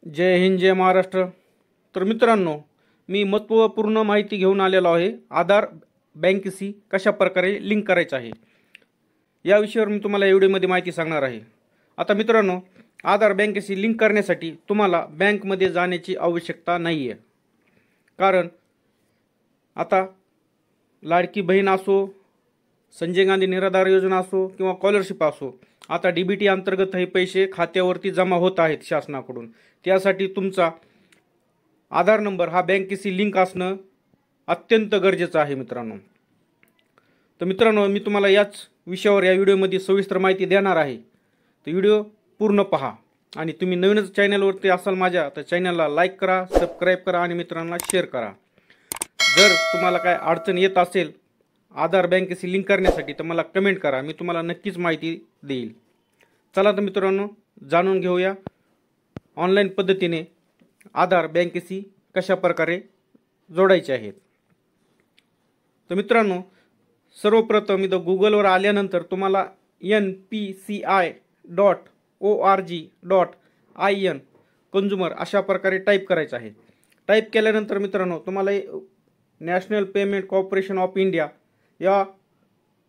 जय हिंद, जय महाराष्ट्र. तर मित्रांनो, मी महत्त्वपूर्ण माहिती घेऊन आलेलो आहे. आधार बँकेशी कशा प्रकारे लिंक करायचं आहे या विषयावर मी तुम्हाला या व्हिडिओमध्ये माहिती सांगणार आहे. आता मित्रांनो, आधार बँकेशी लिंक करण्यासाठी तुम्हाला बँकमध्ये जाण्याची आवश्यकता नाही आहे. कारण आता लाडकी बहीण असो, संजय गांधी निराधार योजना असो किंवा स्कॉलरशिप असो, आता DBT अंतर्गत हे पैसे खात्यावरती जमा होत आहेत शासनाकडून. त्यासाठी तुमचा आधार नंबर हा बँकेशी लिंक असणं अत्यंत गरजेचं आहे मित्रांनो. तर मित्रांनो, मी तुम्हाला याच विषयावर या व्हिडिओमध्ये सविस्तर माहिती देणार आहे. तर व्हिडिओ पूर्ण पहा. आणि तुम्ही नवीनच चॅनलवरती असाल माझ्या, तर चॅनलला लाईक करा, सबस्क्राईब करा आणि मित्रांना शेअर करा. जर तुम्हाला काय अडचण येत असेल आधार बँकेशी लिंक करण्यासाठी तर मला कमेंट करा, मी तुम्हाला नक्कीच माहिती देईल. चला तर मित्रांनो, जाणून घेऊया ऑनलाईन पद्धतीने आधार बँकेशी कशा प्रकारे जोडायचे आहेत. तर मित्रांनो, सर्वप्रथम इथं गुगलवर आल्यानंतर तुम्हाला npci.org.in कंझ्युमर अशा प्रकारे टाईप करायचं आहे. टाईप केल्यानंतर मित्रांनो, तुम्हाला national payment corporation of India या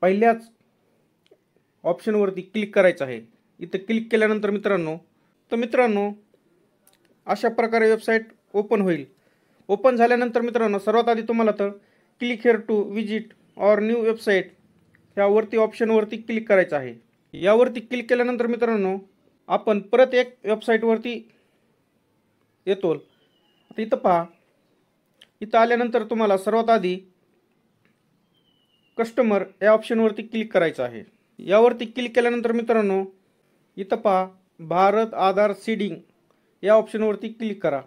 पहिल्याच ऑप्शनवरती क्लिक करायचं आहे. इथं क्लिक केल्यानंतर मित्रांनो अशा प्रकारे वेबसाईट ओपन होईल. ओपन झाल्यानंतर मित्रांनो, सर्वात आधी तुम्हाला तर click here to visit our new website ह्यावरती ऑप्शनवरती क्लिक करायचं आहे. यावरती क्लिक केल्यानंतर मित्रांनो, आपण परत एक वेबसाईटवरती येतो. आता इथं पहा, इथं आल्यानंतर तुम्हाला सर्वात आधी कस्टमर या ऑप्शनवरती क्लिक करायचं आहे. यावरती क्लिक केल्यानंतर मित्रांनो, इथं पहा भारत आधार सीडिंग या ऑप्शनवरती क्लिक करा.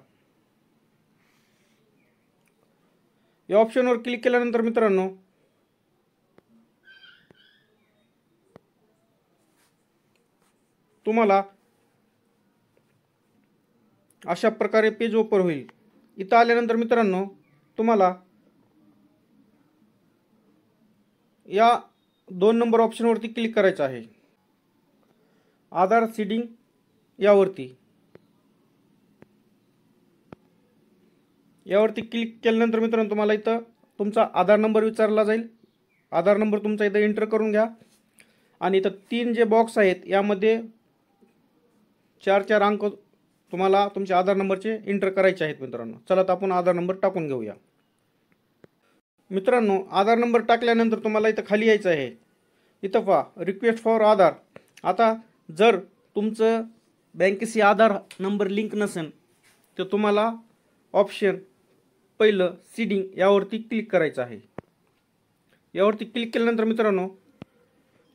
या ऑप्शनवर क्लिक केल्यानंतर मित्रांनो, तुम्हाला अशा प्रकारे पेज ओपन होईल. इथं आल्यानंतर मित्रांनो, तुम्हाला या 2 नंबर ऑप्शनवरती क्लिक करायचं आहे. आधार सीडिंग यावरती क्लिक केल्यानंतर मित्रांनो, तुम्हाला इथं तुमचा आधार नंबर विचारला जाईल. आधार नंबर तुमचा इथं एंटर करून घ्या. आणि इथं 3 जे बॉक्स आहेत यामध्ये 4 अंक तुम्हाला तुमच्या आधार नंबरचे एंटर करायचे आहेत मित्रांनो. चला तर आपण आधार नंबर टाकून घेऊया. मित्रांनो, आधार नंबर टाकल्यानंतर तुम्हाला इथं खाली यायचं आहे. इथं पहा रिक्वेस्ट फॉर आधार. आता जर तुमचं बँकेशी आधार नंबर लिंक नसेल तर तुम्हाला ऑप्शन पहिलं सीडिंग यावरती क्लिक करायचं आहे. यावरती क्लिक केल्यानंतर मित्रांनो,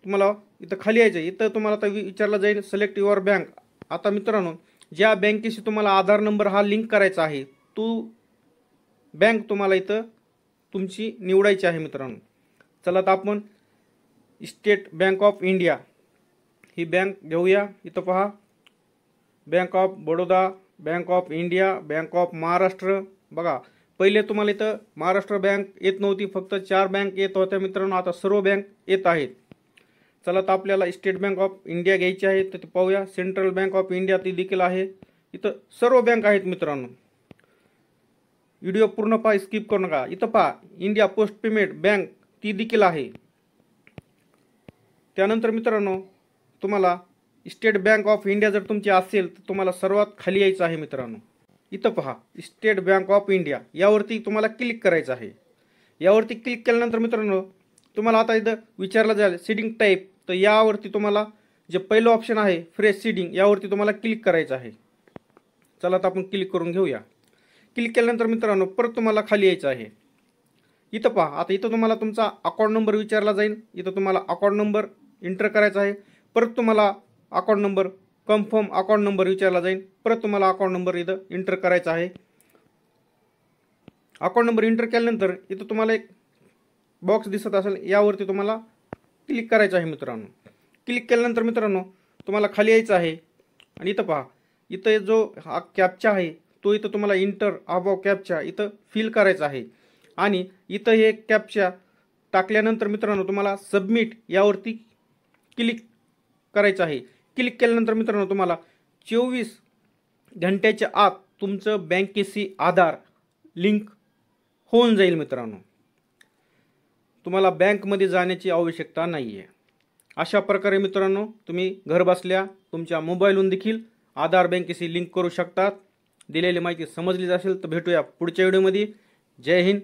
तुम्हाला इथं खाली यायचं आहे. इथं तुम्हाला आता विचारलं जाईल सिलेक्ट युअर बँक. आता मित्रांनो, ज्या बँकेशी तुम्हाला आधार नंबर हा लिंक करायचा आहे तो बँक तुम्हाला इथं तुमची निवडायची आहे मित्रांनो. चला तर आपण state bank of India he bank घेऊया. इथं पहा bank of Baroda, bank of India, bank of Maharashtra. बघा, पहिले तुम्हाला इथं महाराष्ट्र बँक येत नव्हती, फक्त 4 बँक येत होत्या मित्रांनो. आता सर्व बँक येत आहेत. चला तर आपल्याला स्टेट बँक ऑफ इंडिया घ्यायची आहे, तर ते पाहूया. सेंट्रल बँक ऑफ इंडिया ती देखील आहे. इथं सर्व बँक आहेत मित्रांनो. व्हिडिओ पूर्ण पहा, स्किप करू नका. इथं पहा इंडिया पोस्ट पेमेंट बँक ती देखील आहे. त्यानंतर मित्रांनो, तुम्हाला स्टेट बँक ऑफ इंडिया जर तुमची असेल तर तुम्हाला सर्वात खाली यायचं आहे मित्रांनो. इथं पहा स्टेट बँक ऑफ इंडिया यावरती तुम्हाला क्लिक करायचं आहे. यावरती क्लिक केल्यानंतर मित्रांनो, तुम्हाला आता इथं विचारलं जाईल सीडिंग टाईप. तर यावरती तुम्हाला जे पहिलं ऑप्शन आहे फ्रेश सीडिंग यावरती तुम्हाला क्लिक करायचं आहे. चला तर आपण क्लिक करून घेऊया. क्लिक केल्यानंतर मित्रांनो, परत तुम्हाला खाली यायचं आहे. इथं पहा, आता इथं तुम्हाला तुमचा अकाउंट नंबर विचारला जाईल. इथं तुम्हाला अकाउंट नंबर एंटर करायचा आहे. परत तुम्हाला account number confirm account number विचारला जाईल. परत तुम्हाला अकाउंट नंबर इथं एंटर करायचा आहे. अकाउंट नंबर एंटर केल्यानंतर इथं तुम्हाला एक बॉक्स दिसत असेल, यावरती तुम्हाला क्लिक करायचं आहे मित्रांनो. क्लिक केल्यानंतर मित्रांनो, तुम्हाला खाली यायचं आहे. आणि इथं पहा, इथं जो हा कॅप्चा आहे तो इथं तुम्हाला इंटर अबाव कॅप्चा इथं फिल करायचा आहे. आणि इथं हे कॅप्चा टाकल्यानंतर मित्रांनो, तुम्हाला सबमिट यावरती क्लिक करायचं आहे. क्लिक केल्यानंतर मित्रांनो, तुम्हाला 24 घंट्याच्या आत तुमचं बँकेशी आधार लिंक होऊन जाईल मित्रांनो. तुम्हाला बँकमध्ये जाण्याची आवश्यकता नाही आहे. अशा प्रकारे मित्रांनो तुम्ही घरबसल्या तुमच्या मोबाईलवरून देखील आधार बँकेशी लिंक करू शकतात. दिलेली माहिती समजली असेल तर भेटूया पुढच्या व्हिडिओमध्ये. जय हिंद.